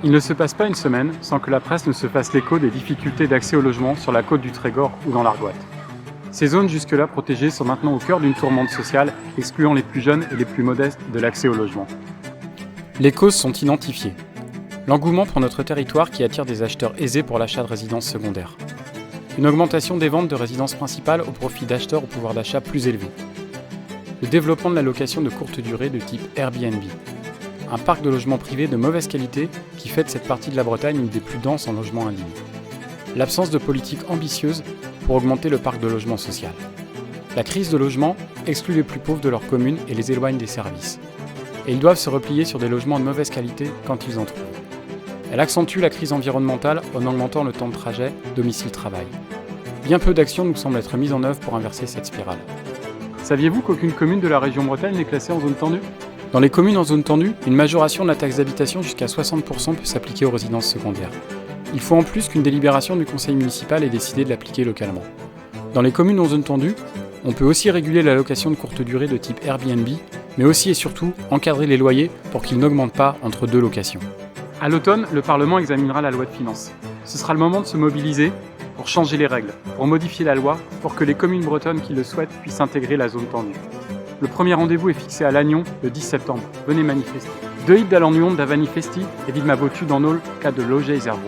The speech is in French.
Il ne se passe pas une semaine sans que la presse ne se fasse l'écho des difficultés d'accès au logement sur la côte du Trégor ou dans l'Argoat. Ces zones jusque-là protégées sont maintenant au cœur d'une tourmente sociale, excluant les plus jeunes et les plus modestes de l'accès au logement. Les causes sont identifiées. L'engouement pour notre territoire qui attire des acheteurs aisés pour l'achat de résidences secondaires. Une augmentation des ventes de résidences principales au profit d'acheteurs au pouvoir d'achat plus élevé. Le développement de la location de courte durée de type Airbnb. Un parc de logements privés de mauvaise qualité qui fait de cette partie de la Bretagne une des plus denses en logements indignes. L'absence de politique ambitieuse pour augmenter le parc de logement social. La crise de logement exclut les plus pauvres de leur commune et les éloigne des services. Et ils doivent se replier sur des logements de mauvaise qualité quand ils en trouvent. Elle accentue la crise environnementale en augmentant le temps de trajet domicile-travail. Bien peu d'actions nous semblent être mises en œuvre pour inverser cette spirale. Saviez-vous qu'aucune commune de la région Bretagne n'est classée en zone tendue ? Dans les communes en zone tendue, une majoration de la taxe d'habitation jusqu'à 60% peut s'appliquer aux résidences secondaires. Il faut en plus qu'une délibération du conseil municipal ait décidé de l'appliquer localement. Dans les communes en zone tendue, on peut aussi réguler la location de courte durée de type Airbnb, mais aussi et surtout encadrer les loyers pour qu'ils n'augmentent pas entre deux locations. À l'automne, le Parlement examinera la loi de finances. Ce sera le moment de se mobiliser pour changer les règles, pour modifier la loi, pour que les communes bretonnes qui le souhaitent puissent intégrer la zone tendue. Le premier rendez-vous est fixé à Lannion le 10 septembre. Venez manifester. De hit da Lannion da manifesti et vid ma votu dans nol cas de loger et zervo.